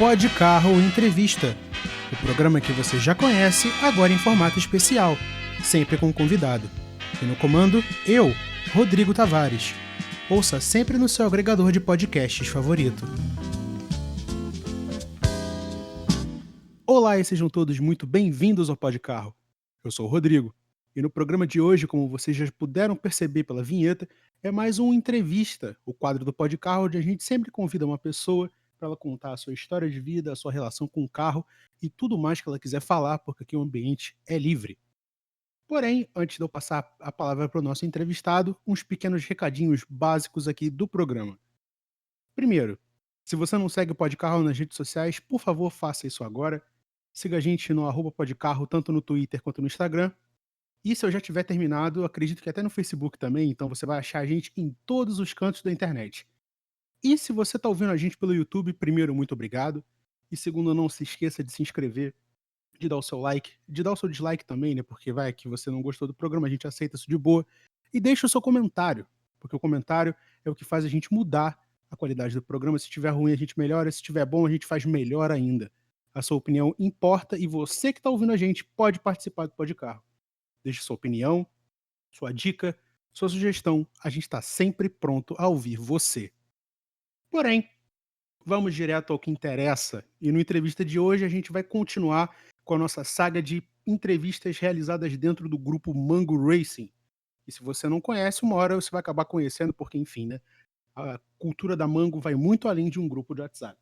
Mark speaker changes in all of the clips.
Speaker 1: Pode Carro Entrevista, o programa que você já conhece, agora em formato especial, sempre com um convidado. E no comando, eu, Rodrigo Tavares. Ouça sempre no seu agregador de podcasts favorito. Olá e sejam todos muito bem-vindos ao Pode Carro. Eu sou o Rodrigo, e no programa de hoje, como vocês já puderam perceber pela vinheta, é mais uma entrevista, o quadro do Pode Carro, onde a gente sempre convida uma pessoa para ela contar a sua história de vida, a sua relação com o carro e tudo mais que ela quiser falar, porque aqui o ambiente é livre. Porém, antes de eu passar a palavra para o nosso entrevistado, uns pequenos recadinhos básicos aqui do programa. Primeiro, se você não segue o Podcarro nas redes sociais, por favor, faça isso agora. Siga a gente no @podcarro, tanto no Twitter quanto no Instagram. E se eu já tiver terminado, acredito que até no Facebook também, então você vai achar a gente em todos os cantos da internet. E se você está ouvindo a gente pelo YouTube, primeiro, muito obrigado. E segundo, não se esqueça de se inscrever, de dar o seu like, de dar o seu dislike também, né? Porque vai que você não gostou do programa, a gente aceita isso de boa. E deixa o seu comentário, porque o comentário é o que faz a gente mudar a qualidade do programa. Se estiver ruim, a gente melhora. Se estiver bom, a gente faz melhor ainda. A sua opinião importa e você que está ouvindo a gente pode participar do Podcarro. Deixe sua opinião, sua dica, sua sugestão. A gente está sempre pronto a ouvir você. Porém, vamos direto ao que interessa. E no entrevista de hoje a gente vai continuar com a nossa saga de entrevistas realizadas dentro do grupo Mango Racing. E se você não conhece, uma hora você vai acabar conhecendo, porque, enfim, né? A cultura da Mango vai muito além de um grupo de WhatsApp.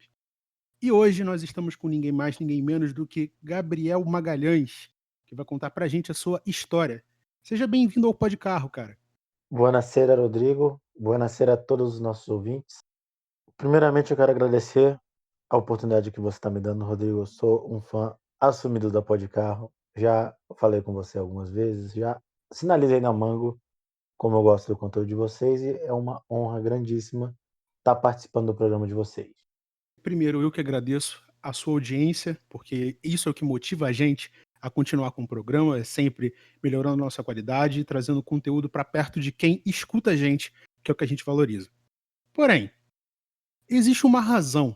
Speaker 1: E hoje nós estamos com ninguém mais, ninguém menos do que Gabriel Magalhães, que vai contar pra gente a sua história. Seja bem-vindo ao Pode Carro, cara.
Speaker 2: Buonasera, Rodrigo. Buonasera a todos os nossos ouvintes. Primeiramente, eu quero agradecer a oportunidade que você está me dando, Rodrigo. Eu sou um fã assumido da Podcarro. Já falei com você algumas vezes, já sinalizei na Mango como eu gosto do conteúdo de vocês e é uma honra grandíssima estar participando do programa de vocês.
Speaker 1: Primeiro, eu que agradeço a sua audiência, porque isso é o que motiva a gente a continuar com o programa, é sempre melhorando a nossa qualidade e trazendo conteúdo para perto de quem escuta a gente, que é o que a gente valoriza. Porém, existe uma razão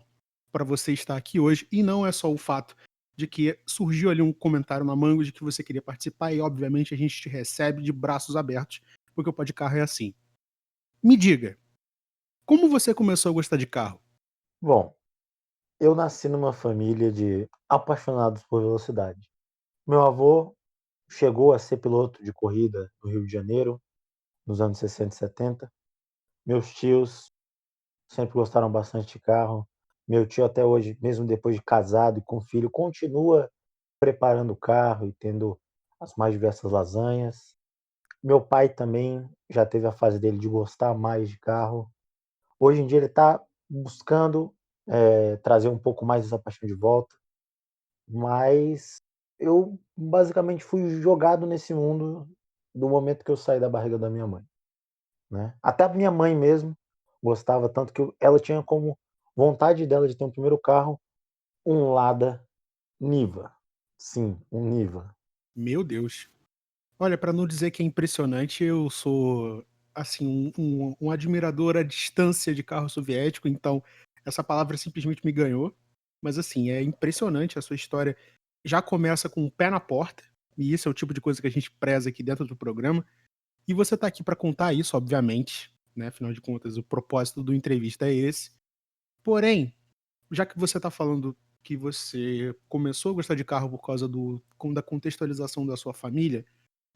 Speaker 1: para você estar aqui hoje e não é só o fato de que surgiu ali um comentário na Mango de que você queria participar e obviamente a gente te recebe de braços abertos, porque o Pode Carro é assim. Me diga, como você começou a gostar de carro?
Speaker 2: Bom, eu nasci numa família de apaixonados por velocidade. Meu avô chegou a ser piloto de corrida no Rio de Janeiro, nos anos 60 e 70. Meus tios sempre gostaram bastante de carro. Meu tio até hoje, mesmo depois de casado e com filho, continua preparando o carro e tendo as mais diversas lasanhas. Meu pai também já teve a fase dele de gostar mais de carro. Hoje em dia ele está buscando trazer um pouco mais essa paixão de volta, mas eu basicamente fui jogado nesse mundo do momento que eu saí da barriga da minha mãe, né? Até a minha mãe mesmo gostava tanto que ela tinha como vontade dela de ter um primeiro carro um Lada Niva. Sim, um Niva.
Speaker 1: Meu Deus. Olha, para não dizer que é impressionante, eu sou, assim, um admirador à distância de carro soviético, então essa palavra simplesmente me ganhou. Mas, assim, é impressionante a sua história. Já começa com o pé na porta, e isso é o tipo de coisa que a gente preza aqui dentro do programa. E você tá aqui para contar isso, obviamente, né? Afinal de contas, o propósito do entrevista é esse. Porém, já que você tá falando que você começou a gostar de carro por causa da contextualização da sua família,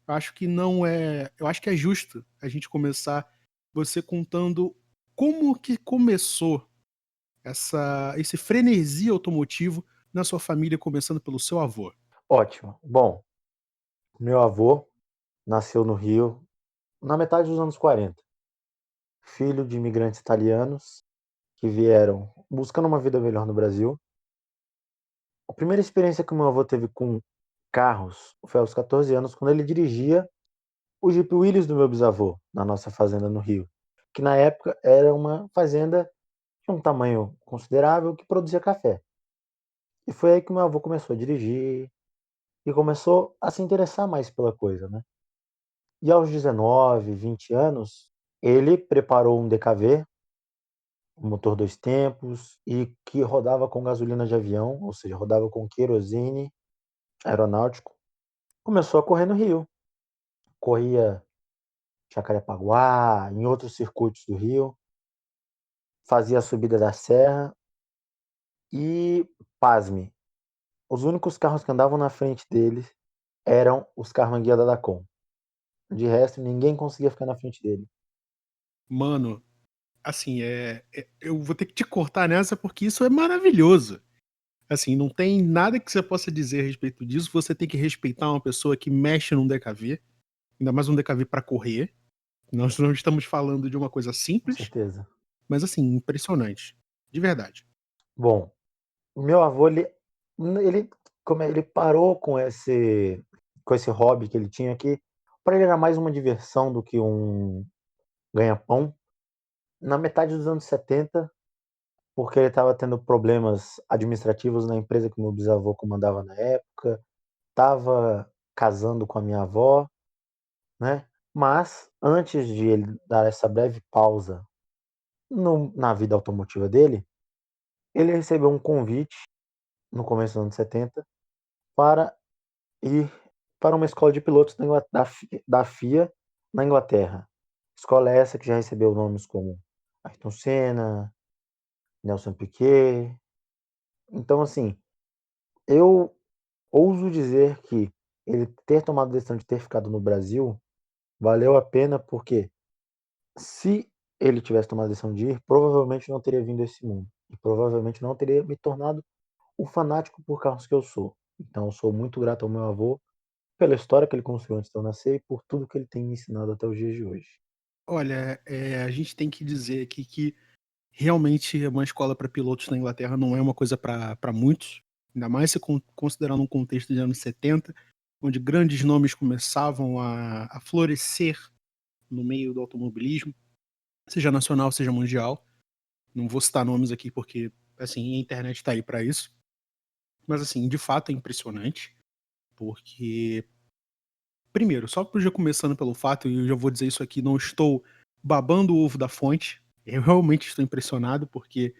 Speaker 1: eu acho que é justo a gente começar você contando como que começou esse frenesi automotivo na sua família, começando pelo seu avô.
Speaker 2: Ótimo. Bom, meu avô nasceu no Rio na metade dos anos 40, filho de imigrantes italianos que vieram buscando uma vida melhor no Brasil. A primeira experiência que o meu avô teve com carros foi aos 14 anos, quando ele dirigia o Jeep Willys do meu bisavô, na nossa fazenda no Rio, que na época era uma fazenda de um tamanho considerável que produzia café. E foi aí que o meu avô começou a dirigir e começou a se interessar mais pela coisa, né? E aos 19, 20 anos, ele preparou um DKV um motor 2 tempos e que rodava com gasolina de avião, ou seja, rodava com querosene aeronáutico. Começou a correr no Rio, corria Jacarepaguá, em outros circuitos do Rio, fazia a subida da serra e, pasme, os únicos carros que andavam na frente dele eram os Karmann Ghia da Dacom. De resto, ninguém conseguia ficar na frente dele.
Speaker 1: Mano, assim, eu vou ter que te cortar nessa porque isso é maravilhoso. Assim, não tem nada que você possa dizer a respeito disso. Você tem que respeitar uma pessoa que mexe num DKV, ainda mais um DKV pra correr. Nós não estamos falando de uma coisa
Speaker 2: Com
Speaker 1: simples,
Speaker 2: certeza.
Speaker 1: mas assim, impressionante. De verdade.
Speaker 2: Bom, o meu avô, ele ele parou com esse hobby que ele tinha, que para ele era mais uma diversão do que um ganha-pão. Na metade dos anos 70, porque ele estava tendo problemas administrativos na empresa que meu bisavô comandava na época, estava casando com a minha avó, né? Mas antes de ele dar essa breve pausa na vida automotiva dele, ele recebeu um convite no começo dos anos 70 para ir para uma escola de pilotos da FIA na Inglaterra. Escola essa que já recebeu nomes como Ayrton Senna, Nelson Piquet. Então, assim, eu ouso dizer que ele ter tomado a decisão de ter ficado no Brasil valeu a pena, porque se ele tivesse tomado a decisão de ir, provavelmente não teria vindo a esse mundo. E provavelmente não teria me tornado o fanático por carros que eu sou. Então, eu sou muito grato ao meu avô pela história que ele construiu antes de eu nascer e por tudo que ele tem me ensinado até os dias de hoje.
Speaker 1: Olha, a gente tem que dizer aqui que realmente uma escola para pilotos na Inglaterra não é uma coisa para muitos, ainda mais se considerando um contexto de anos 70, onde grandes nomes começavam a florescer no meio do automobilismo, seja nacional, seja mundial. Não vou citar nomes aqui porque, assim, a internet tá aí para isso. Mas, assim, de fato é impressionante, porque, primeiro, só já começando pelo fato, e eu já vou dizer isso aqui, não estou babando o ovo da fonte, eu realmente estou impressionado, porque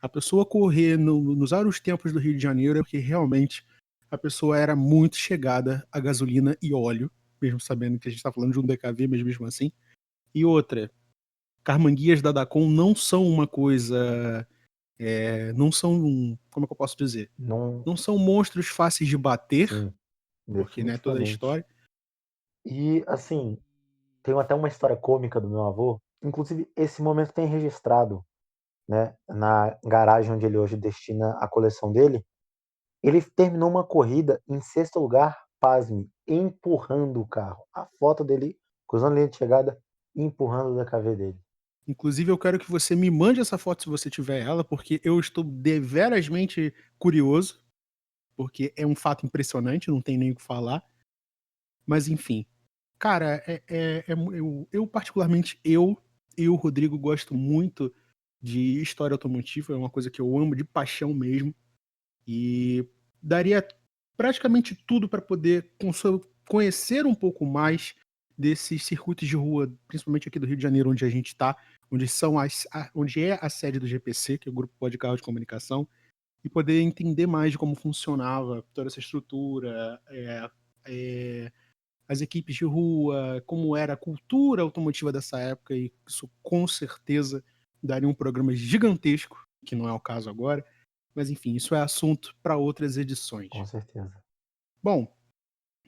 Speaker 1: a pessoa correr nos vários tempos do Rio de Janeiro é porque realmente a pessoa era muito chegada a gasolina e óleo, mesmo sabendo que a gente está falando de um DKV, mas mesmo assim. E outra, carmanguias da Dacom não são uma coisa. Não são. Como é que eu posso dizer?
Speaker 2: Não,
Speaker 1: Não são monstros fáceis de bater,
Speaker 2: sim,
Speaker 1: porque né, toda a
Speaker 2: definitivamente.
Speaker 1: história.
Speaker 2: E assim, tem até uma história cômica do meu avô. Inclusive, esse momento tem registrado, né, na garagem onde ele hoje destina a coleção dele. Ele terminou uma corrida em sexto lugar, pasme, empurrando o carro. A foto dele cruzando a linha de chegada e empurrando o DKV dele.
Speaker 1: Inclusive, eu quero que você me mande essa foto se você tiver ela, porque eu estou deverasmente curioso, porque é um fato impressionante, não tem nem o que falar. Mas enfim, cara, eu particularmente, e o Rodrigo gosto muito de história automotiva, é uma coisa que eu amo de paixão mesmo, e daria praticamente tudo para poder conhecer um pouco mais desses circuitos de rua, principalmente aqui do Rio de Janeiro, onde a gente está, onde é a sede do GPC, que é o Grupo Pó de Carro de Comunicação, e poder entender mais de como funcionava toda essa estrutura, é, as equipes de rua, como era a cultura automotiva dessa época, e isso com certeza daria um programa gigantesco, que não é o caso agora, mas enfim, isso é assunto para outras
Speaker 2: Com
Speaker 1: edições.
Speaker 2: certeza.
Speaker 1: Bom,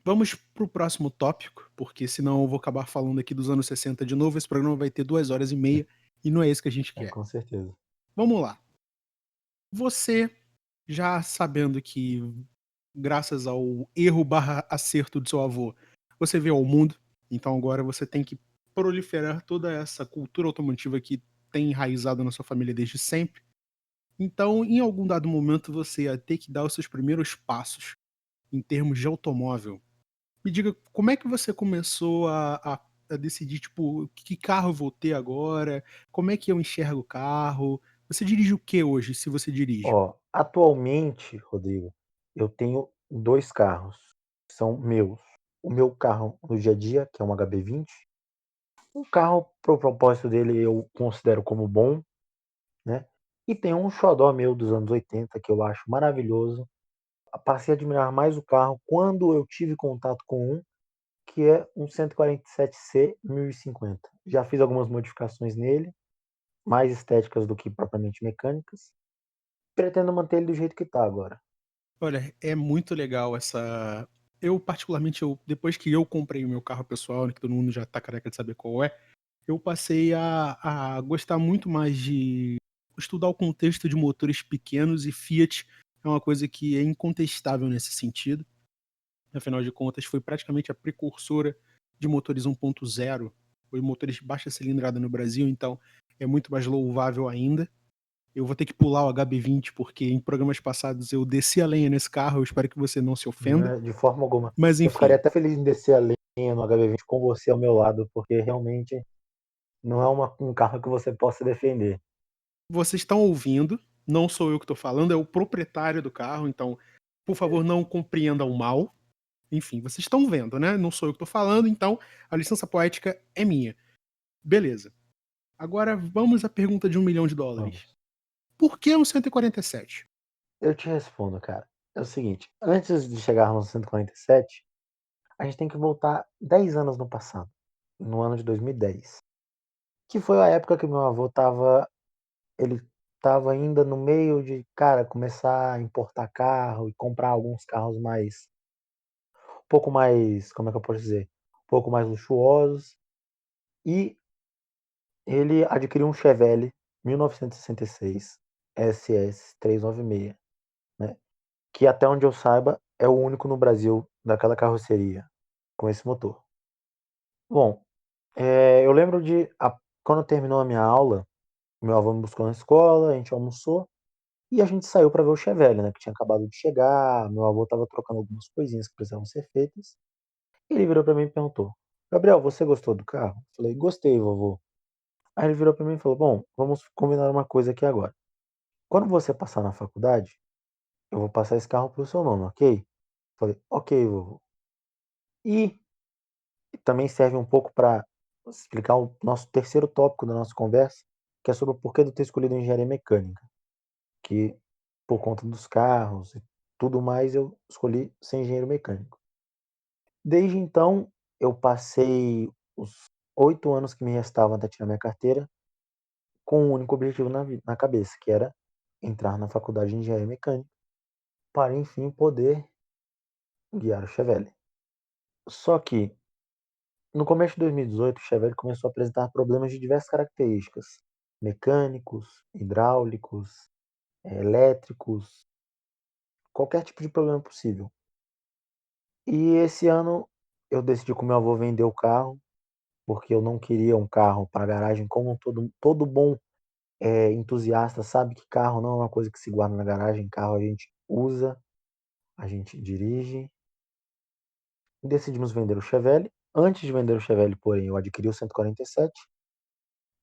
Speaker 1: vamos para o próximo tópico, porque senão eu vou acabar falando aqui dos anos 60 de novo, esse programa vai ter 2 horas e meia, e não é isso que a gente
Speaker 2: É,
Speaker 1: quer.
Speaker 2: com certeza.
Speaker 1: Vamos lá. Você, já sabendo que, graças ao erro barra acerto do seu avô, você veio ao mundo, então agora você tem que proliferar toda essa cultura automotiva que tem enraizado na sua família desde sempre. Então, em algum dado momento, você ia ter que dar os seus primeiros passos em termos de automóvel. Me diga, como é que você começou a decidir, tipo, que carro eu vou ter agora? Como é que eu enxergo o carro? Você dirige o que hoje, se você dirige?
Speaker 2: Ó, atualmente, Rodrigo, eu tenho 2 carros, são meus. O meu carro no dia a dia, que é um HB20, um carro para o propósito dele eu considero como bom, né? E tem um xodó meu dos anos 80 que eu acho maravilhoso. Passei a admirar mais o carro quando eu tive contato com um, que é um 147C 1050. Já fiz algumas modificações nele, mais estéticas do que propriamente mecânicas. Pretendo manter ele do jeito que tá agora.
Speaker 1: Olha, é muito legal essa. Eu, particularmente, depois que eu comprei o meu carro pessoal, né, que todo mundo já tá careca de saber qual é, eu passei a gostar muito mais de estudar o contexto de motores pequenos, e Fiat é uma coisa que é incontestável nesse sentido. Afinal de contas, foi praticamente a precursora de motores 1.0, foi motores de baixa cilindrada no Brasil, então é muito mais louvável ainda. Eu vou ter que pular o HB20 porque em programas passados eu desci a lenha nesse carro, eu espero que você não se ofenda.
Speaker 2: Né? De forma alguma.
Speaker 1: Mas
Speaker 2: Eu ficaria
Speaker 1: enfim,
Speaker 2: até feliz em descer a lenha no HB20 com você ao meu lado, porque realmente não é um carro que você possa defender.
Speaker 1: vocês estão ouvindo, não sou eu que estou falando, é o proprietário do carro, então, por favor, não compreendam mal. Enfim, vocês estão vendo, né? Não sou eu que estou falando, então a licença poética é minha. Beleza. Agora vamos à pergunta de US$ 1 milhão.
Speaker 2: Vamos.
Speaker 1: Por que um 147?
Speaker 2: Eu te respondo, cara. É o seguinte, antes de chegarmos no 147, a gente tem que voltar 10 anos no passado, no ano de 2010, que foi a época que meu avô ele estava ainda no meio de, cara, começar a importar carro e comprar alguns carros um pouco mais, como é que eu posso dizer? Um pouco mais luxuosos. E ele adquiriu um Chevelle 1966 SS 396, né? Que até onde eu saiba é o único no Brasil daquela carroceria com esse motor. Bom, eu lembro quando terminou a minha aula, meu avô me buscou na escola, a gente almoçou e a gente saiu para ver o Chevelle, né? Que tinha acabado de chegar, meu avô estava trocando algumas coisinhas que precisavam ser feitas. E ele virou para mim e perguntou: Gabriel, você gostou do carro? Eu falei: Gostei, vovô. Aí ele virou para mim e falou: Bom, vamos combinar uma coisa aqui agora. Quando você passar na faculdade, eu vou passar esse carro pro seu nome, ok? Eu falei: Ok, vovô. E também serve um pouco para explicar o nosso terceiro tópico da nossa conversa, que é sobre o porquê de eu ter escolhido engenharia mecânica. Que por conta dos carros e tudo mais, eu escolhi ser engenheiro mecânico. Desde então, eu passei os 8 anos que me restavam até tirar minha carteira com um único objetivo na cabeça, que era entrar na faculdade de engenharia mecânica, para enfim poder guiar o Chevelle. Só que, no começo de 2018, o Chevelle começou a apresentar problemas de diversas características, mecânicos, hidráulicos, elétricos, qualquer tipo de problema possível. E esse ano eu decidi com meu avô vender o carro, porque eu não queria um carro para garagem, como todo bom entusiasta sabe que carro não é uma coisa que se guarda na garagem, carro a gente usa, a gente dirige. Decidimos vender o Chevelle. Antes de vender o Chevelle, porém, eu adquiri o 147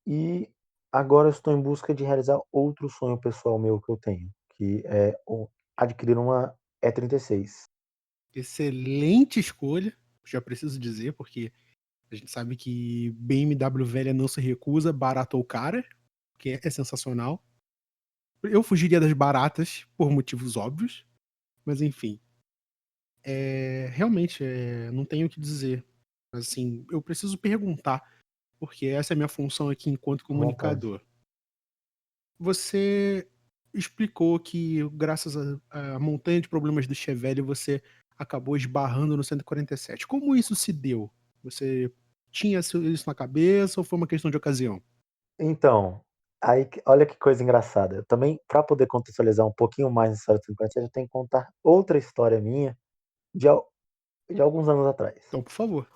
Speaker 2: e agora eu estou em busca de realizar outro sonho pessoal meu que eu tenho, que é adquirir uma E36.
Speaker 1: Excelente escolha, já preciso dizer, porque a gente sabe que BMW velha não se recusa, barato ou cara, que é sensacional. Eu fugiria das baratas por motivos óbvios, mas enfim. Realmente, não tenho o que dizer. Mas assim, eu preciso perguntar, porque essa é a minha função aqui enquanto
Speaker 2: À vontade.
Speaker 1: comunicador. Você explicou que, graças à montanha de problemas do Chevelle, você acabou esbarrando no 147. Como isso se deu? Você tinha isso na cabeça ou foi uma questão de ocasião?
Speaker 2: Então, olha que coisa engraçada. Eu também, para poder contextualizar um pouquinho mais a história do 147, eu tenho que contar outra história minha de, de alguns anos atrás.
Speaker 1: Então, por favor.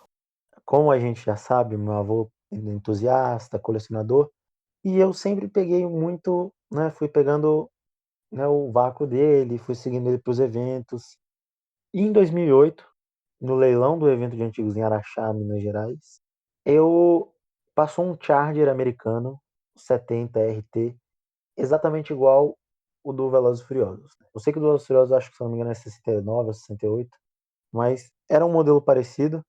Speaker 2: Como a gente já sabe, meu avô é entusiasta, colecionador, e eu sempre peguei muito, né, fui pegando, né, o vácuo dele, fui seguindo ele para os eventos. E em 2008, no leilão do evento de antigos em Araxá, Minas Gerais, eu passou um Charger americano 70 RT, exatamente igual o do Velozes e Furiosos. Eu sei que o do Velozes e Furiosos, acho que se não me engano é 69 ou 68, mas era um modelo parecido,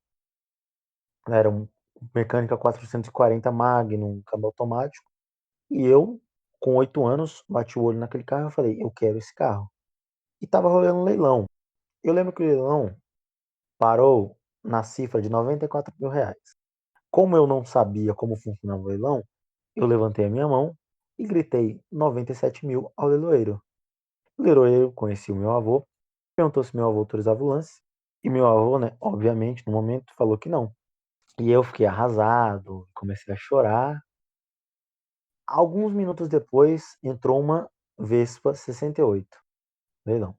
Speaker 2: era um mecânica 440 Magnum, câmbio automático, e eu com 8 anos, bati o olho naquele carro e falei: "Eu quero esse carro". E estava rolando um leilão. Eu lembro que o leilão parou na cifra de R$ 94.000. Como eu não sabia como funcionava o leilão, eu levantei a minha mão e gritei 97.000 ao leiloeiro. O leiloeiro conhecia o meu avô, perguntou se meu avô autorizava o lance, e meu avô, né, obviamente, no momento, falou que não. E eu fiquei arrasado, comecei a chorar. Alguns minutos depois, entrou uma Vespa 68, leilão.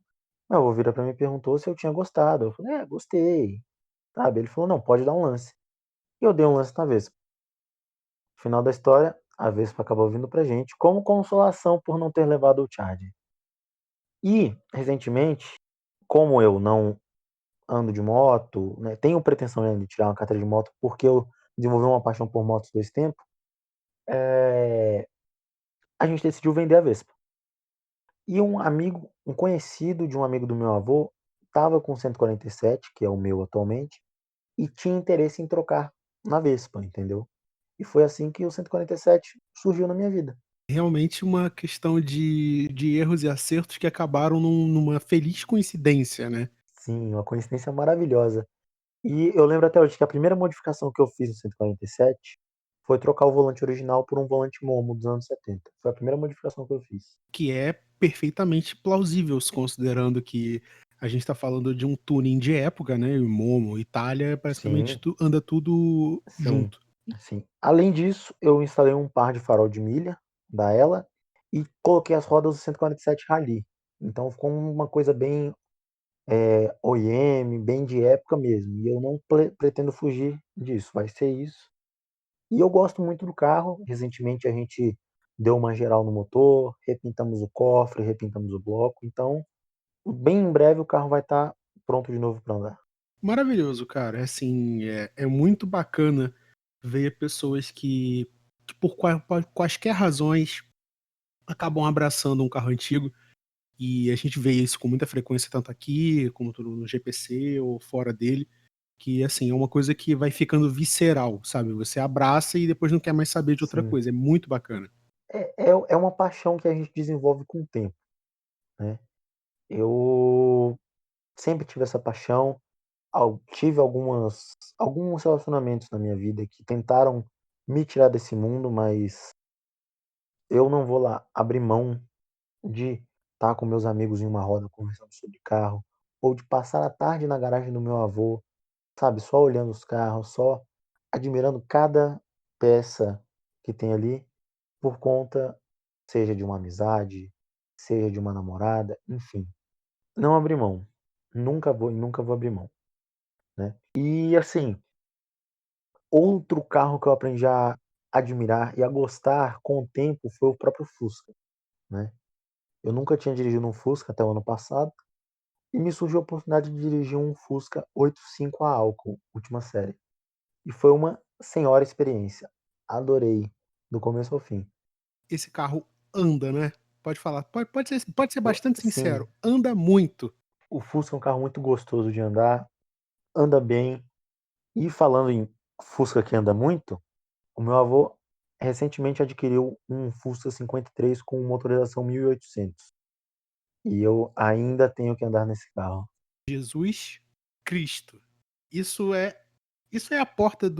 Speaker 2: Meu avô vira pra mim e perguntou se eu tinha gostado. Eu falei: "É, gostei", sabe. Ele falou: "Não, pode dar um lance". E eu dei um lance na Vespa. Final da história, a Vespa acabou vindo pra gente como consolação por não ter levado o Charger. E, recentemente, como eu não ando de moto, né, tenho pretensão ainda de tirar uma carteira de moto, porque eu desenvolvi uma paixão por motos desse tempo, a gente decidiu vender a Vespa. E um conhecido de um amigo do meu avô, estava com o 147, que é o meu atualmente, e tinha interesse em trocar na Vespa, entendeu. E foi assim que o 147 surgiu na minha vida.
Speaker 1: Realmente uma questão de erros e acertos que acabaram numa feliz coincidência, né.
Speaker 2: Sim, uma coincidência maravilhosa. E eu lembro até hoje que a primeira modificação que eu fiz no 147 foi trocar o volante original por um volante Momo dos anos 70. Foi a primeira modificação que eu fiz.
Speaker 1: Que é perfeitamente plausível, se considerando que a gente tá falando de um tuning de época, né, e Momo, Itália, basicamente
Speaker 2: Sim,
Speaker 1: anda tudo
Speaker 2: sim,
Speaker 1: junto.
Speaker 2: sim. Além disso, eu instalei um par de farol de milha da Ela e coloquei as rodas do 147 Rally. Então ficou uma coisa bem, OEM, bem de época mesmo. E eu não pretendo fugir disso, vai ser isso. E eu gosto muito do carro. Recentemente a gente deu uma geral no motor, repintamos o cofre, repintamos o bloco. Então, bem em breve o carro vai estar pronto de novo para andar.
Speaker 1: Maravilhoso, cara, é assim, é muito bacana ver pessoas que por quaisquer razões acabam abraçando um carro antigo, e a gente vê isso com muita frequência tanto aqui, como no GPC ou fora dele, que assim, é uma coisa que vai ficando visceral, sabe, você abraça e depois não quer mais saber de outra
Speaker 2: Sim.
Speaker 1: coisa, é muito bacana.
Speaker 2: É uma paixão que a gente desenvolve com o tempo, né. Eu sempre tive essa paixão, tive alguns relacionamentos na minha vida que tentaram me tirar desse mundo, mas eu não vou lá abrir mão de estar com meus amigos em uma roda conversando sobre carro, ou de passar a tarde na garagem do meu avô, sabe, só olhando os carros, só admirando cada peça que tem ali, por conta, seja de uma amizade, seja de uma namorada, enfim. Não abrir mão. Nunca vou abrir mão, né. E assim, outro carro que eu aprendi a admirar e a gostar com o tempo foi o próprio Fusca, né. Eu nunca tinha dirigido um Fusca até o ano passado, e me surgiu a oportunidade de dirigir um Fusca 85 a álcool, última série. E foi uma senhora experiência. Adorei, do começo ao fim.
Speaker 1: Esse carro anda, né, pode falar, pode ser bastante
Speaker 2: Sim,
Speaker 1: sincero, anda muito.
Speaker 2: o Fusca é um carro muito gostoso de andar, anda bem. E falando em Fusca que anda muito, o meu avô recentemente adquiriu um Fusca 53 com motorização 1800. E eu ainda tenho que andar nesse carro.
Speaker 1: Jesus Cristo. Isso é isso é a porta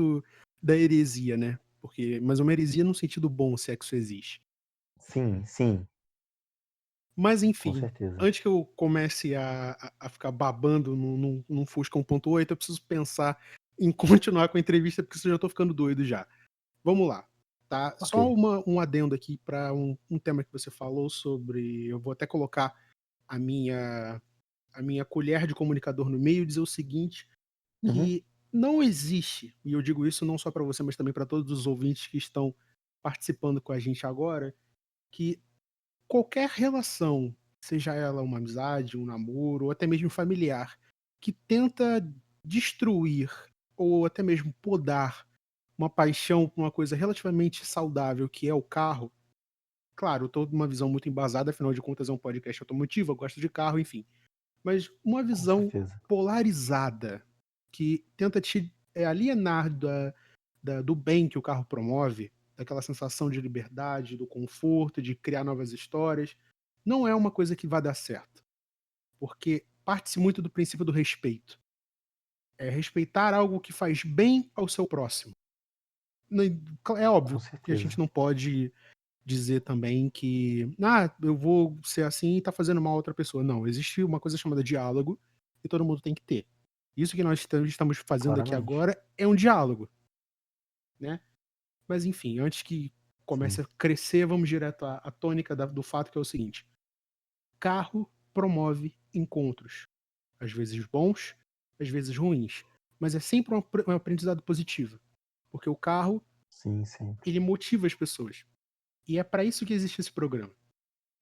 Speaker 1: da heresia, né, porque mas uma heresia no sentido bom, se é que isso existe.
Speaker 2: Sim, sim,
Speaker 1: Mas
Speaker 2: com
Speaker 1: enfim,
Speaker 2: certeza.
Speaker 1: antes que eu comece a ficar babando num Fusca 1.8, eu preciso pensar em continuar com a entrevista, porque senão eu já tô ficando doido já. Vamos lá, tá.
Speaker 2: Ok.
Speaker 1: Só um adendo aqui para um tema que você falou sobre, eu vou até colocar a minha a minha colher de comunicador no meio e dizer o seguinte,
Speaker 2: Uhum.
Speaker 1: que não existe, e eu digo isso não só para você, mas também para todos os ouvintes que estão participando com a gente agora, que qualquer relação, seja ela uma amizade, um namoro ou até mesmo familiar, que tenta destruir ou até mesmo podar uma paixão por uma coisa relativamente saudável que é o carro, claro, eu tô numa visão muito embasada, afinal de contas é um podcast automotivo, eu gosto de carro, enfim. Mas uma
Speaker 2: Com
Speaker 1: visão
Speaker 2: certeza.
Speaker 1: polarizada, que tenta te alienar do bem que o carro promove, daquela sensação de liberdade, do conforto, de criar novas histórias, não é uma coisa que vai dar certo, porque parte-se muito do princípio do respeito. É respeitar algo que faz bem ao seu próximo. É
Speaker 2: Com
Speaker 1: óbvio que a gente
Speaker 2: certeza.
Speaker 1: não pode dizer também que, ah, eu vou ser assim e tá fazendo mal a outra pessoa. Não, existe uma coisa chamada diálogo e todo mundo tem que ter. Isso que nós estamos fazendo aqui
Speaker 2: Claramente.
Speaker 1: agora é um diálogo, né? Mas enfim, antes que comece
Speaker 2: Sim.
Speaker 1: a crescer, vamos direto à tônica do fato, que é o seguinte: carro promove encontros, às vezes bons, às vezes ruins, mas é sempre um aprendizado positivo, porque o carro,
Speaker 2: Sim, sempre.
Speaker 1: ele motiva as pessoas. E é para isso que existe esse programa,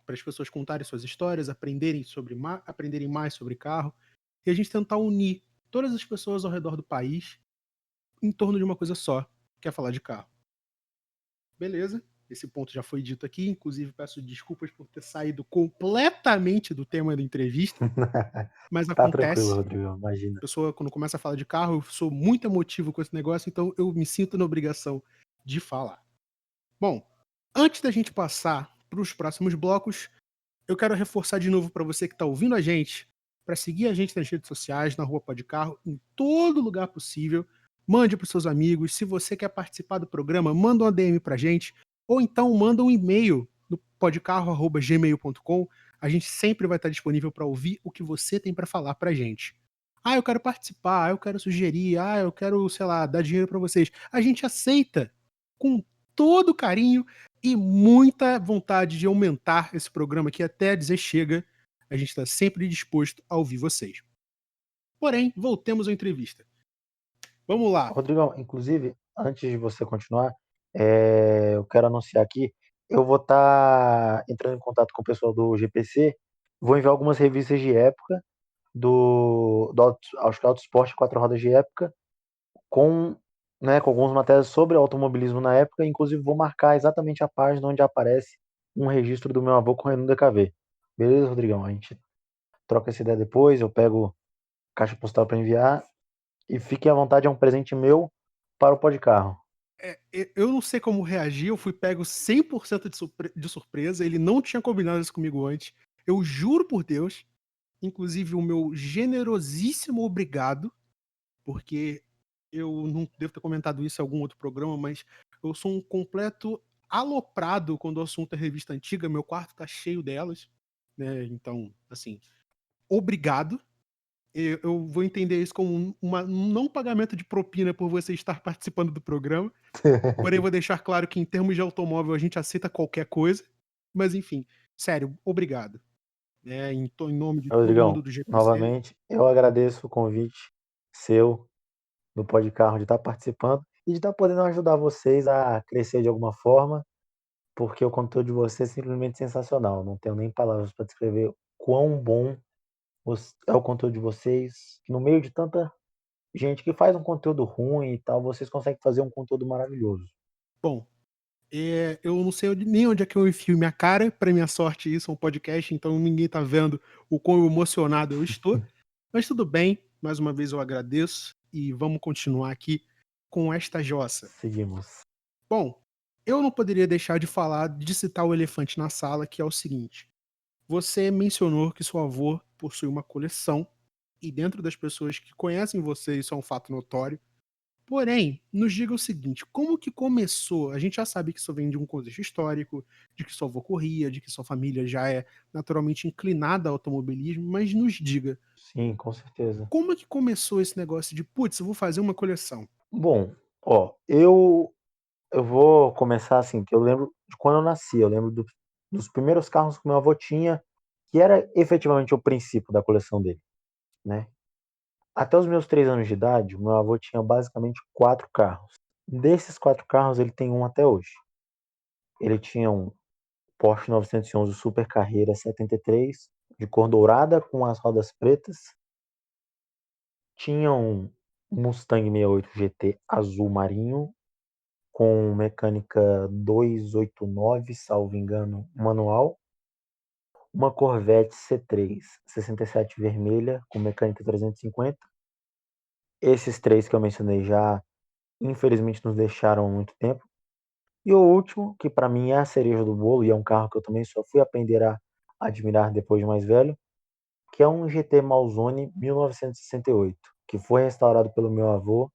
Speaker 1: para as pessoas contarem suas histórias, aprenderem mais sobre carro, e a gente tentar unir todas as pessoas ao redor do país em torno de uma coisa só, que é falar de carro. Beleza? Esse ponto já foi dito aqui, inclusive peço desculpas por ter saído completamente do tema da entrevista, mas
Speaker 2: Tá tranquilo,
Speaker 1: acontece.
Speaker 2: Rodrigo, imagina.
Speaker 1: A pessoa, quando começa a falar de carro, eu sou muito emotivo com esse negócio, então eu me sinto na obrigação de falar. Bom, antes da gente passar para os próximos blocos, eu quero reforçar de novo para você que está ouvindo a gente, para seguir a gente nas redes sociais, na Rua Pode Carro, em todo lugar possível. Mande para os seus amigos. Se você quer participar do programa, manda uma DM para a gente, ou então manda um e-mail no podcarro@gmail.com. A gente sempre vai estar disponível para ouvir o que você tem para falar para a gente. Ah, eu quero participar, eu quero sugerir, eu quero, sei lá, dar dinheiro para vocês. A gente aceita com todo carinho e muita vontade de aumentar esse programa aqui até dizer chega. A gente está sempre disposto a ouvir vocês. Porém, voltemos à entrevista. Vamos lá.
Speaker 2: Rodrigão, inclusive, antes de você continuar, eu quero anunciar aqui, eu vou estar entrando em contato com o pessoal do GPC, vou enviar algumas revistas de época acho que Auto Esporte 4 rodas de época, com, né, com algumas matérias sobre automobilismo na época, inclusive vou marcar exatamente a página onde aparece um registro do meu avô correndo no DKV. Beleza, Rodrigão? A gente troca essa ideia depois, eu pego caixa postal para enviar e fique à vontade, é um presente meu para o pó de carro.
Speaker 1: Eu não sei como reagir, eu fui pego 100% de surpresa, ele não tinha combinado isso comigo antes. Eu juro por Deus, inclusive o meu generosíssimo obrigado, porque eu não devo ter comentado isso em algum outro programa, mas eu sou um completo aloprado quando o assunto é revista antiga, meu quarto tá cheio delas, né? Então, assim, obrigado. Eu vou entender isso como um não pagamento de propina por você estar participando do programa. Porém, vou deixar claro que em termos de automóvel a gente aceita qualquer coisa. Mas enfim, sério, obrigado. Em nome de todo mundo
Speaker 2: Rodrigão,
Speaker 1: do GPC.
Speaker 2: novamente, eu agradeço o convite seu no pó de carro de estar participando e de estar podendo ajudar vocês a crescer de alguma forma, porque o conteúdo de vocês é simplesmente sensacional. Não tenho nem palavras para descrever quão bom é o conteúdo de vocês. No meio de tanta gente que faz um conteúdo ruim e tal, vocês conseguem fazer um conteúdo maravilhoso.
Speaker 1: Bom, eu não sei nem onde é que eu enfio minha cara. Para minha sorte, isso é um podcast, então ninguém tá vendo o quão emocionado eu estou. Mas tudo bem, mais uma vez eu agradeço e vamos continuar aqui com esta jossa.
Speaker 2: Seguimos.
Speaker 1: Bom, eu não poderia deixar de falar, de citar o elefante na sala, que é o seguinte: você mencionou que seu avô possui uma coleção, e dentro das pessoas que conhecem você, isso é um fato notório. Porém, nos diga o seguinte: como que começou? A gente já sabe que isso vem de um contexto histórico, de que sua avó corria, de que sua família já é naturalmente inclinada ao automobilismo, mas nos diga,
Speaker 2: Sim, com certeza.
Speaker 1: como é que começou esse negócio de, putz, eu vou fazer uma coleção?
Speaker 2: Bom, ó, eu vou começar assim, que eu lembro de quando eu nasci, eu lembro dos primeiros carros que meu avô tinha, que era efetivamente o princípio da coleção dele, né. Até os meus 3 anos de idade, o meu avô tinha basicamente 4 carros. Desses 4 carros, ele tem um até hoje. Ele tinha um Porsche 911 Super Carreira 73, de cor dourada com as rodas pretas. Tinha um Mustang 68 GT azul marinho, com mecânica 289, salvo engano, manual. Uma Corvette C3 67 vermelha, com mecânica 350. Esses três que eu mencionei já, infelizmente, nos deixaram há muito tempo. E o último, que para mim é a cereja do bolo e é um carro que eu também só fui aprender a admirar depois de mais velho, que é um GT Malzone 1968, que foi restaurado pelo meu avô,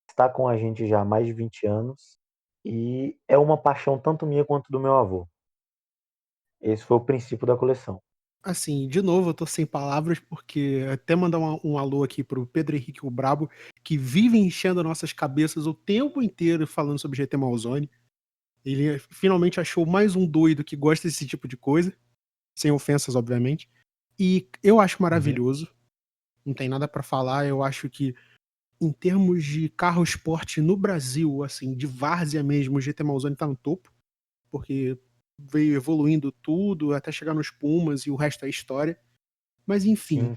Speaker 2: está com a gente já há mais de 20 anos e é uma paixão tanto minha quanto do meu avô. Esse foi o princípio da coleção.
Speaker 1: Assim, de novo, eu tô sem palavras, porque até mandar um alô aqui pro Pedro Henrique o Brabo, que vive enchendo nossas cabeças o tempo inteiro falando sobre GT Malzone. Ele finalmente achou mais um doido que gosta desse tipo de coisa, sem ofensas, obviamente. E eu acho
Speaker 2: Uhum.
Speaker 1: maravilhoso, não tem nada pra falar. Eu acho que, em termos de carro esporte no Brasil, assim, de várzea mesmo, o GT Malzone tá no topo, porque veio evoluindo tudo até chegar nos Pumas e o resto é história. Mas enfim,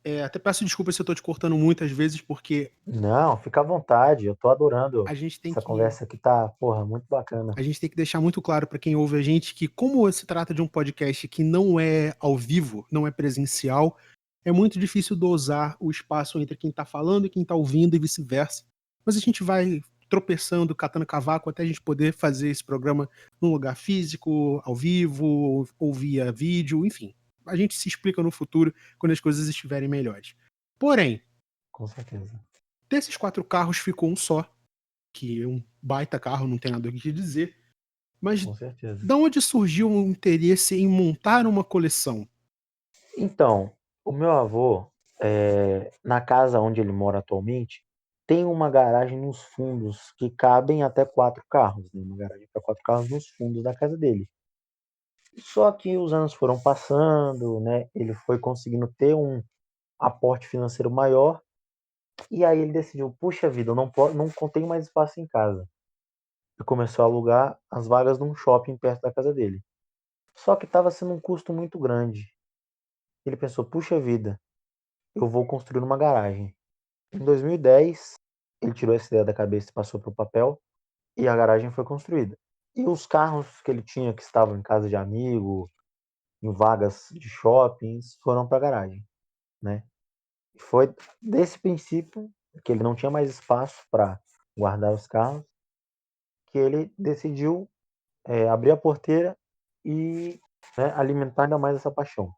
Speaker 2: Sim.
Speaker 1: até peço desculpa se eu tô te cortando muitas vezes, porque
Speaker 2: Não, fica à vontade, eu tô adorando.
Speaker 1: a gente tem
Speaker 2: Essa
Speaker 1: que
Speaker 2: conversa aqui tá, porra, muito bacana.
Speaker 1: a gente tem que deixar muito claro para quem ouve a gente que, como se trata de um podcast que não é ao vivo, não é presencial, é muito difícil dosar o espaço entre quem tá falando e quem tá ouvindo e vice-versa. Mas a gente vai tropeçando, catando cavaco até a gente poder fazer esse programa num lugar físico, ao vivo, ou via vídeo, enfim. A gente se explica no futuro quando as coisas estiverem melhores. Porém,
Speaker 2: Com certeza,
Speaker 1: desses 4 carros ficou um só, que é um baita carro, não tem nada o que dizer. Mas
Speaker 2: com certeza.
Speaker 1: da onde surgiu o interesse em montar uma coleção?
Speaker 2: Então, o meu avô, na casa onde ele mora atualmente, tem uma garagem nos fundos que cabem até 4 carros, né, uma garagem para 4 carros nos fundos da casa dele. Só que os anos foram passando, né, ele foi conseguindo ter um aporte financeiro maior, e aí ele decidiu: "Puxa vida, eu não tenho mais espaço em casa". E começou a alugar as vagas num shopping perto da casa dele. Só que estava sendo um custo muito grande. Ele pensou: "Puxa vida, eu vou construir uma garagem". Em 2010, ele tirou essa ideia da cabeça e passou para o papel, e a garagem foi construída. E os carros que ele tinha que estavam em casa de amigo, em vagas de shoppings, foram para a garagem, né. E foi desse princípio, que ele não tinha mais espaço para guardar os carros, que ele decidiu, abrir a porteira e, né, alimentar ainda mais essa paixão.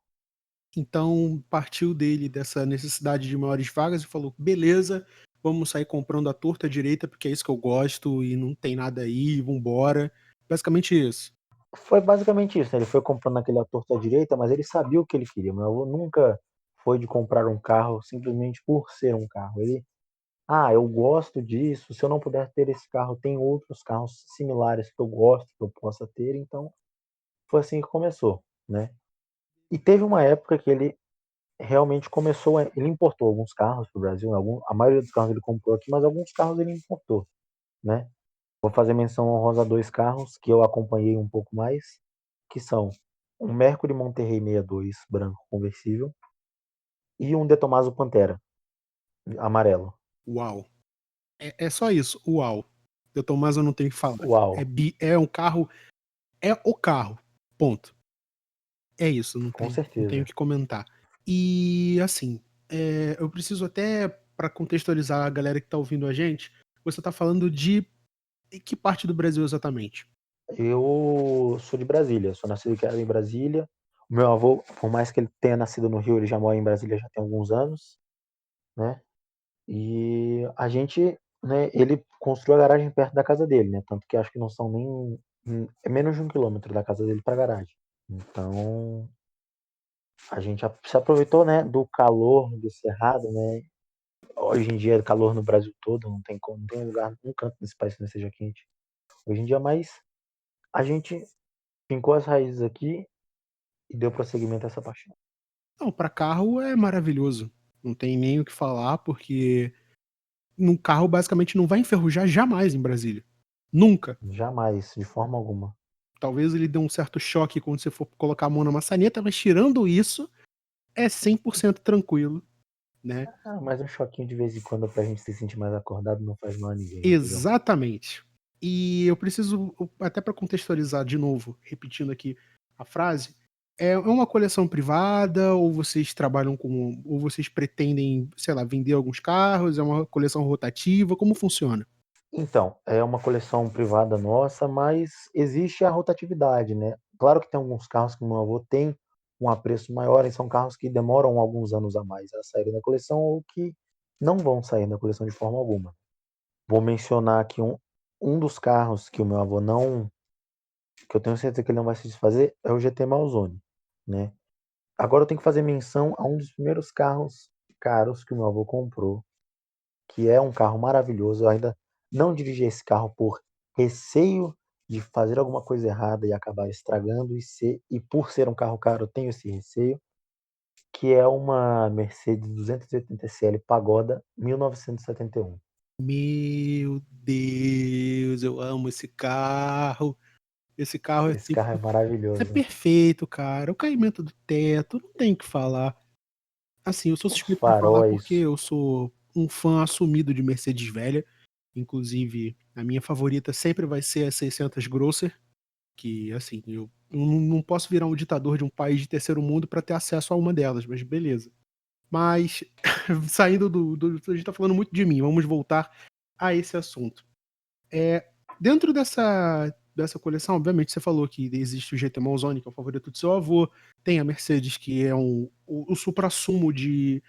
Speaker 1: Então partiu dele dessa necessidade de maiores vagas e falou: beleza, vamos sair comprando a torta direita, porque é isso que eu gosto e não tem nada aí, vambora. Basicamente isso.
Speaker 2: Foi basicamente isso, né, ele foi comprando aquele à torta direita, mas ele sabia o que ele queria. Meu avô nunca foi de comprar um carro simplesmente por ser um carro. Ele: "Ah, eu gosto disso, se eu não puder ter esse carro, tem outros carros similares que eu gosto, que eu possa ter", então foi assim que começou, né. E teve uma época que ele realmente começou ele importou alguns carros para o Brasil, a maioria dos carros ele comprou aqui, mas alguns carros ele importou, né. Vou fazer menção honrosa a 2 carros que eu acompanhei um pouco mais, que são um Mercury Monterrey 62 branco conversível e um De Tomaso Pantera amarelo.
Speaker 1: Uau. É só isso, uau. Eu Tomás, eu não tenho o que falar.
Speaker 2: Uau,
Speaker 1: É um carro, é o carro. Ponto. É isso,
Speaker 2: com
Speaker 1: não tenho o
Speaker 2: certeza.
Speaker 1: que comentar. E assim, eu preciso até, para contextualizar a galera que tá ouvindo a gente, você tá falando de que parte do Brasil exatamente?
Speaker 2: Eu sou de Brasília, sou nascido e criado em Brasília. O meu avô, por mais que ele tenha nascido no Rio, ele já mora em Brasília já tem alguns anos, né. E a gente, né, ele construiu a garagem perto da casa dele, né, tanto que acho que não são nem é menos de 1 quilômetro da casa dele pra garagem. Então, a gente se aproveitou, né, do calor do cerrado, né. Hoje em dia é calor no Brasil todo, não tem como, não tem lugar, um canto desse país que não seja quente. Hoje em dia, mas a gente fincou as raízes aqui e deu prosseguimento a essa paixão.
Speaker 1: Não, para carro é maravilhoso. Não tem nem o que falar, porque num carro basicamente não vai enferrujar jamais em Brasília. Nunca.
Speaker 2: Jamais, de forma alguma.
Speaker 1: Talvez ele dê um certo choque quando você for colocar a mão na maçaneta, mas tirando isso, é 100% tranquilo, né.
Speaker 2: Ah, mas um choquinho de vez em quando pra gente se sentir mais acordado não faz mal a ninguém, entendeu?
Speaker 1: Exatamente. E eu preciso, até para contextualizar de novo, repetindo aqui a frase, é uma coleção privada ou vocês trabalham com, ou vocês pretendem, sei lá, vender alguns carros, é uma coleção rotativa, como funciona?
Speaker 2: Então, é uma coleção privada nossa, mas existe a rotatividade, né. Claro que tem alguns carros que meu avô tem um apreço maior e são carros que demoram alguns anos a mais a saírem da coleção ou que não vão sair da coleção de forma alguma. Vou mencionar aqui um dos carros que o meu avô não que eu tenho certeza que ele não vai se desfazer, é o GT Malzone, né. Agora eu tenho que fazer menção a um dos primeiros carros caros que o meu avô comprou, que é um carro maravilhoso. Eu ainda não dirigi esse carro por receio de fazer alguma coisa errada e acabar estragando e por ser um carro caro eu tenho esse receio, que é uma Mercedes 280 SL Pagoda 1971.
Speaker 1: Meu Deus, eu amo esse carro. Esse carro é
Speaker 2: Esse carro é
Speaker 1: tipo é
Speaker 2: maravilhoso.
Speaker 1: perfeito, cara. O caimento do teto, não tem o que falar. Assim, eu sou
Speaker 2: Os
Speaker 1: suspeito pra falar porque
Speaker 2: faróis,
Speaker 1: eu sou um fã assumido de Mercedes velha. Inclusive, a minha favorita sempre vai ser a 600 Grosser, que assim, eu não posso virar um ditador de um país de terceiro mundo pra ter acesso a uma delas, mas beleza. Mas saindo do a gente tá falando muito de mim, vamos voltar a esse assunto. Dentro dessa coleção, obviamente, você falou que existe o GT Malzone, que é o favorito do seu avô, tem a Mercedes, que é o suprassumo de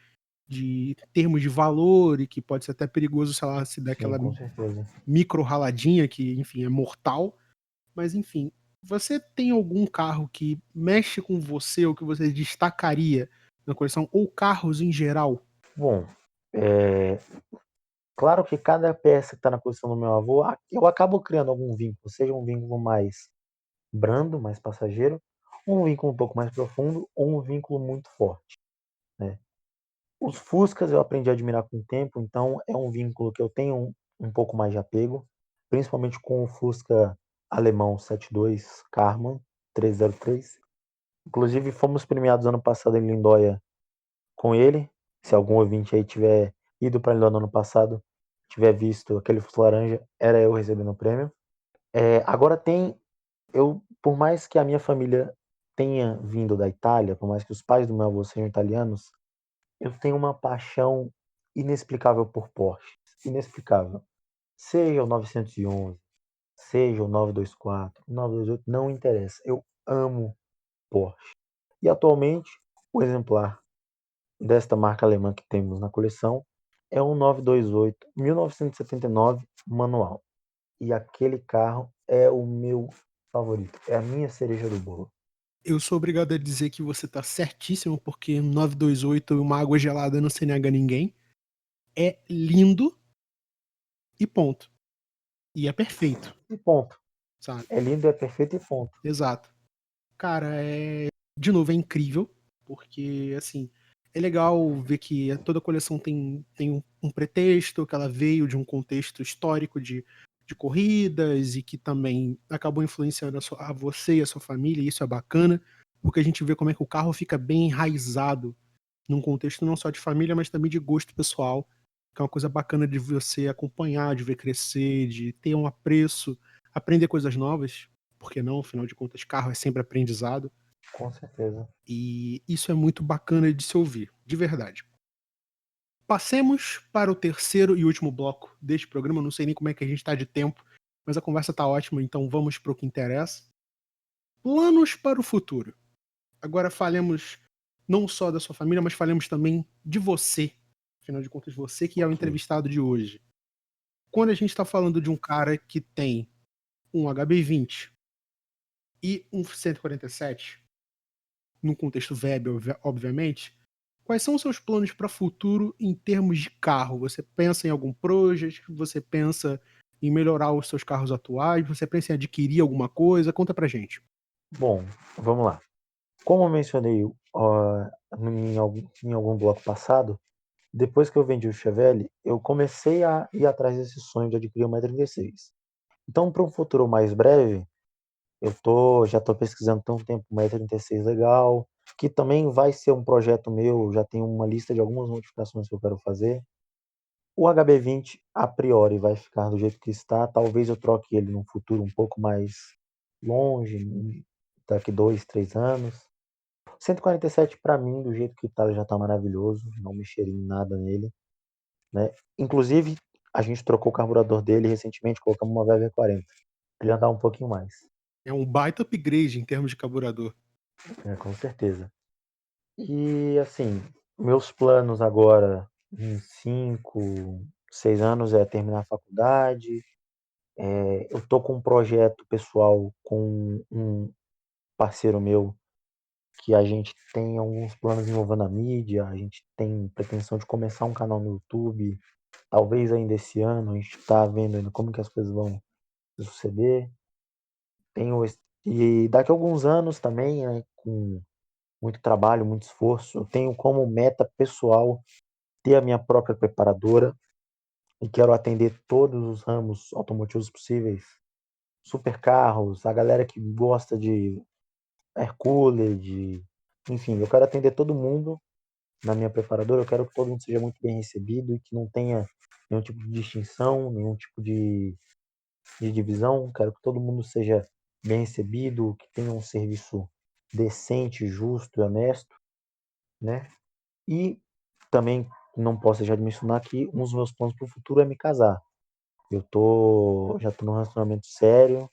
Speaker 1: termos de valor e que pode ser até perigoso, sei lá, se der
Speaker 2: sim,
Speaker 1: aquela
Speaker 2: com certeza.
Speaker 1: micro raladinha que, enfim, é mortal. Mas, enfim, você tem algum carro que mexe com você ou que você destacaria na coleção, ou carros em geral?
Speaker 2: Bom, eh, claro que cada peça que está na coleção do meu avô, eu acabo criando algum vínculo, seja um vínculo mais brando, mais passageiro, um vínculo um pouco mais profundo ou um vínculo muito forte, né. Os Fuscas eu aprendi a admirar com o tempo, então é um vínculo que eu tenho um pouco mais de apego, principalmente com o Fusca alemão 72 Karmann 303. Inclusive fomos premiados ano passado em Lindóia com ele. Se algum ouvinte aí tiver ido para Lindóia no ano passado, tiver visto aquele Fusca laranja, era eu recebendo o prêmio. Agora por mais que a minha família tenha vindo da Itália, por mais que os pais do meu avô sejam italianos, eu tenho uma paixão inexplicável por Porsche, inexplicável. Seja o 911, seja o 924, o 928, não interessa, eu amo Porsche. E atualmente, o exemplar desta marca alemã que temos na coleção é um 928 1979 manual. E aquele carro é o meu favorito, é a minha cereja do bolo.
Speaker 1: Eu sou obrigado a dizer que você tá certíssimo, porque 928 e uma água gelada não se nega a ninguém. É lindo e ponto. E é perfeito,
Speaker 2: E ponto.
Speaker 1: sabe?
Speaker 2: É lindo, é perfeito e ponto.
Speaker 1: Exato. Cara, de novo, é incrível, porque, assim, é legal ver que toda coleção tem um pretexto, que ela veio de um contexto histórico de corridas e que também acabou influenciando a você e a sua família, e isso é bacana, porque a gente vê como é que o carro fica bem enraizado num contexto não só de família, mas também de gosto pessoal, que é uma coisa bacana de você acompanhar, de ver crescer, de ter um apreço, aprender coisas novas, por que não? Afinal de contas, carro é sempre aprendizado,
Speaker 2: Com certeza.
Speaker 1: e isso é muito bacana de se ouvir, de verdade. Passemos para o terceiro e último bloco deste programa, não sei nem como é que a gente está de tempo, mas a conversa está ótima, então vamos para o que interessa. Planos para o futuro. Agora falemos não só da sua família, mas falemos também de você. Afinal de contas, você que é o
Speaker 2: Ok.
Speaker 1: entrevistado de hoje. Quando a gente está falando de um cara que tem um HB20 e um 147, num contexto web, obviamente, quais são os seus planos para futuro em termos de carro? Você pensa em algum projeto? Você pensa em melhorar os seus carros atuais? Você pensa em adquirir alguma coisa? Conta pra gente.
Speaker 2: Bom, vamos lá. Como eu mencionei, em algum bloco passado, depois que eu vendi o Chevelle, eu comecei a ir atrás desse sonho de adquirir uma E36. Então, para um futuro mais breve, já estou pesquisando tem um tempo uma E36 legal, que também vai ser um projeto meu, já tenho uma lista de algumas modificações que eu quero fazer. O HB20 a priori vai ficar do jeito que está, talvez eu troque ele num futuro um pouco mais longe, daqui 2, 3 anos. 147 para mim, do jeito que tá, já tá maravilhoso, não mexeria em nada nele, né. Inclusive, A gente trocou o carburador dele recentemente, colocamos uma VW 40. Ele andar um pouquinho mais.
Speaker 1: É um baita upgrade em termos de carburador.
Speaker 2: Com certeza. E assim, meus planos agora em 5, 6 anos é terminar a faculdade. Eu tô com um projeto pessoal com um parceiro meu que a gente tem alguns planos envolvendo a mídia, a gente tem pretensão de começar um canal no YouTube, talvez ainda esse ano, a gente está vendo ainda como que as coisas vão suceder. E daqui a alguns anos também, né, com muito trabalho, muito esforço, eu tenho como meta pessoal ter a minha própria preparadora e quero atender todos os ramos automotivos possíveis, supercarros, a galera que gosta de Hercules, enfim, eu quero atender todo mundo na minha preparadora, eu quero que todo mundo seja muito bem recebido e que não tenha nenhum tipo de distinção, nenhum tipo de divisão, quero que todo mundo seja bem recebido, que tenha um serviço decente, justo e honesto, né? E também não posso deixar de mencionar que um dos meus planos para o futuro é me casar. Já tô num relacionamento sério,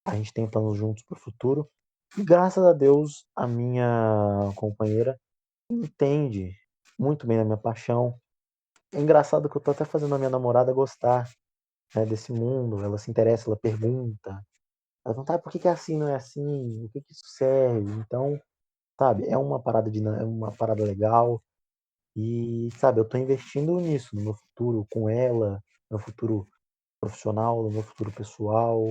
Speaker 2: a gente tem planos juntos para o futuro. E graças a Deus, a minha companheira entende muito bem da minha paixão. É engraçado que eu tô até fazendo a minha namorada gostar, né, desse mundo. Ela se interessa, ela pergunta. Ela fala, tá, por que que é assim, não é assim? O que que isso serve? Então, sabe, é uma parada legal. E, sabe, eu tô investindo nisso, no meu futuro com ela, no meu futuro profissional, no meu futuro pessoal,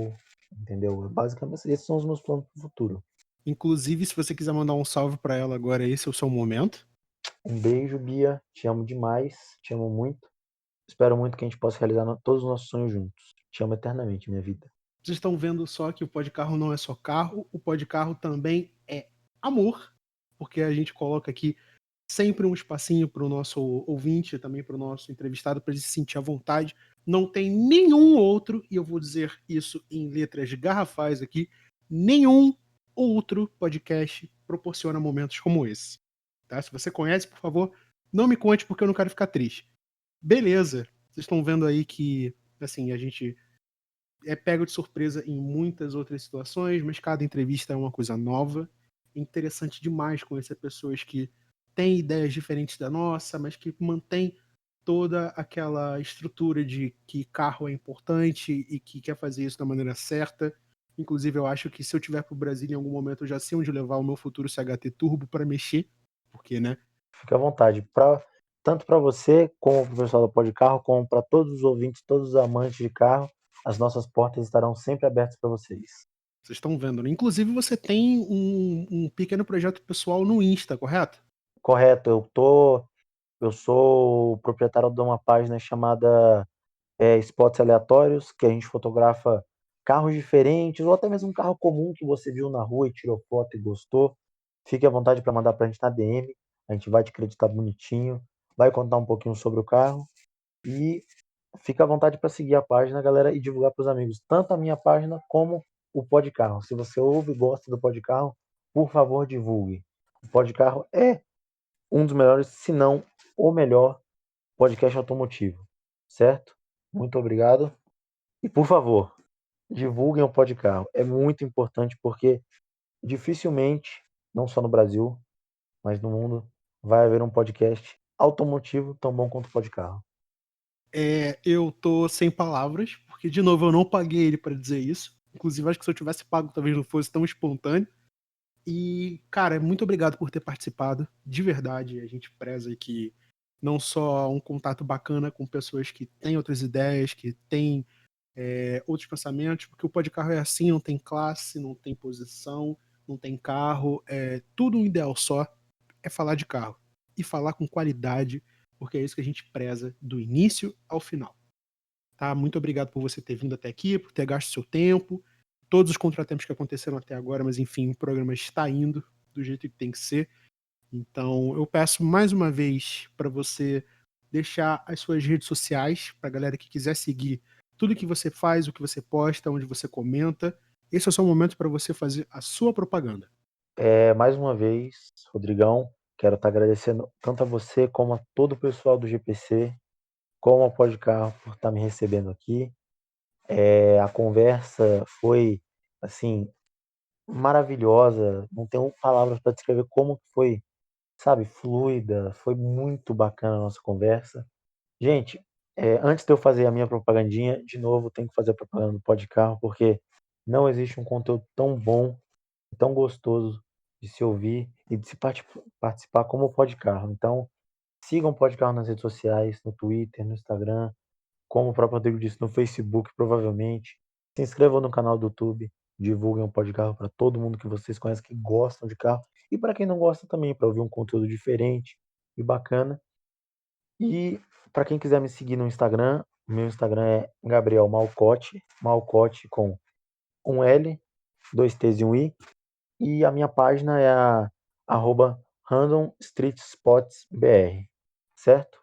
Speaker 2: entendeu? Basicamente, esses são os meus planos pro futuro.
Speaker 1: Inclusive, se você quiser mandar um salve pra ela agora, esse é o seu momento.
Speaker 2: Um beijo, Bia. Te amo demais, te amo muito. Espero muito que a gente possa realizar todos os nossos sonhos juntos. Te amo eternamente, minha vida.
Speaker 1: Vocês estão vendo só que o Pode Carro não é só carro, o Pode Carro também é amor, porque a gente coloca aqui sempre um espacinho para o nosso ouvinte, também para o nosso entrevistado, para ele se sentir à vontade. Não tem nenhum outro, e eu vou dizer isso em letras garrafais aqui, nenhum outro podcast proporciona momentos como esse. Tá? Se você conhece, por favor, não me conte porque eu não quero ficar triste. Beleza, vocês estão vendo aí que assim, a gente é pego de surpresa em muitas outras situações, mas cada entrevista é uma coisa nova. É interessante demais conhecer pessoas que têm ideias diferentes da nossa, mas que mantêm toda aquela estrutura de que carro é importante e que quer fazer isso da maneira certa. Inclusive, eu acho que se eu tiver para o Brasil em algum momento, eu já sei onde levar o meu futuro CHT Turbo para mexer, porque, né?
Speaker 2: Fique à vontade. Tanto para você, como para o pessoal do Pó de Carro, como para todos os ouvintes, todos os amantes de carro, as nossas portas estarão sempre abertas para vocês.
Speaker 1: Vocês estão vendo, né? Inclusive, você tem um pequeno projeto pessoal no Insta, correto?
Speaker 2: Correto, eu sou o proprietário de uma página chamada Spots Aleatórios, que a gente fotografa carros diferentes, ou até mesmo um carro comum que você viu na rua e tirou foto e gostou. Fique à vontade para mandar para a gente na DM, a gente vai te acreditar bonitinho, vai contar um pouquinho sobre o carro e fica à vontade para seguir a página, galera, e divulgar para os amigos, tanto a minha página como o Podcarro. Se você ouve e gosta do Podcarro, por favor, divulgue. O Podcarro é um dos melhores, se não o melhor podcast automotivo, certo? Muito obrigado. E por favor, divulguem o Podcarro. É muito importante porque dificilmente, não só no Brasil, mas no mundo, vai haver um podcast automotivo tão bom quanto o Podcarro.
Speaker 1: Eu tô sem palavras, porque, de novo, eu não paguei ele pra dizer isso. Inclusive, acho que se eu tivesse pago, talvez não fosse tão espontâneo. E, cara, muito obrigado por ter participado. De verdade, a gente preza que não só um contato bacana com pessoas que têm outras ideias, que têm outros pensamentos, porque o Podcarro é assim, não tem classe, não tem posição, não tem carro, é tudo um ideal só, é falar de carro. E falar com qualidade, porque é isso que a gente preza do início ao final. Tá? Muito obrigado por você ter vindo até aqui, por ter gasto seu tempo, todos os contratempos que aconteceram até agora, mas enfim, o programa está indo do jeito que tem que ser. Então, eu peço mais uma vez para você deixar as suas redes sociais, para a galera que quiser seguir tudo que você faz, o que você posta, onde você comenta. Esse é o seu momento para você fazer a sua propaganda.
Speaker 2: Mais uma vez, Rodrigão, quero estar agradecendo tanto a você como a todo o pessoal do GPC, Como ao Pode Carro por estar me recebendo aqui. A conversa foi, assim, maravilhosa. Não tenho palavras para descrever como que foi, sabe, fluida. Foi muito bacana a nossa conversa. Gente, antes de eu fazer a minha propagandinha, de novo, tenho que fazer a propaganda do Pode Carro, porque não existe um conteúdo tão bom, tão gostoso de se ouvir e de se participar como o Pode Carro. Então, sigam o Pode Carro nas redes sociais, no Twitter, no Instagram, como o próprio Rodrigo disse, no Facebook, provavelmente. Se inscrevam no canal do YouTube, divulguem o Pode Carro para todo mundo que vocês conhecem que gostam de carro e para quem não gosta também, para ouvir um conteúdo diferente e bacana. E para quem quiser me seguir no Instagram, meu Instagram é Gabriel Malcote, Malcote com um L, dois T's e um I. E a minha página é a @randomstreetspotsbr, certo?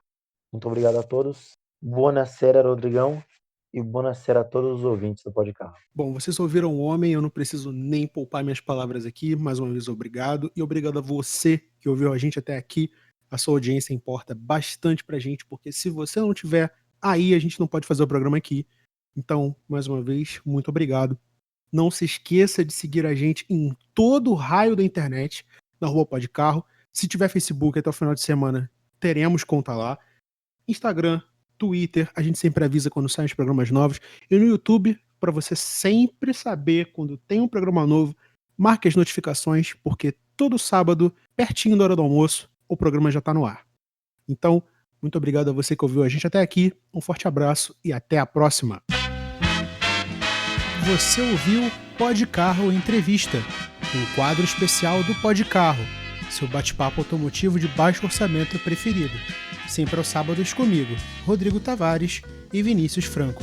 Speaker 2: Muito obrigado a todos. Buonasera, Rodrigão. E buonasera a todos os ouvintes do Podcarro.
Speaker 1: Bom, vocês ouviram o homem, eu não preciso nem poupar minhas palavras aqui. Mais uma vez, obrigado. E obrigado a você que ouviu a gente até aqui. A sua audiência importa bastante pra gente, porque se você não tiver aí, a gente não pode fazer o programa aqui. Então, mais uma vez, muito obrigado. Não se esqueça de seguir a gente em todo o raio da internet, na Rua Pode Carro. Se tiver Facebook até o final de semana, teremos conta lá. Instagram, Twitter, a gente sempre avisa quando saem os programas novos. E no YouTube, para você sempre saber quando tem um programa novo, marque as notificações, porque todo sábado, pertinho da hora do almoço, o programa já está no ar. Então, muito obrigado a você que ouviu a gente até aqui. Um forte abraço e até a próxima. Você ouviu Pode Carro Entrevista, um quadro especial do Pode Carro, seu bate-papo automotivo de baixo orçamento preferido. Sempre aos sábados comigo, Rodrigo Tavares e Vinícius Franco.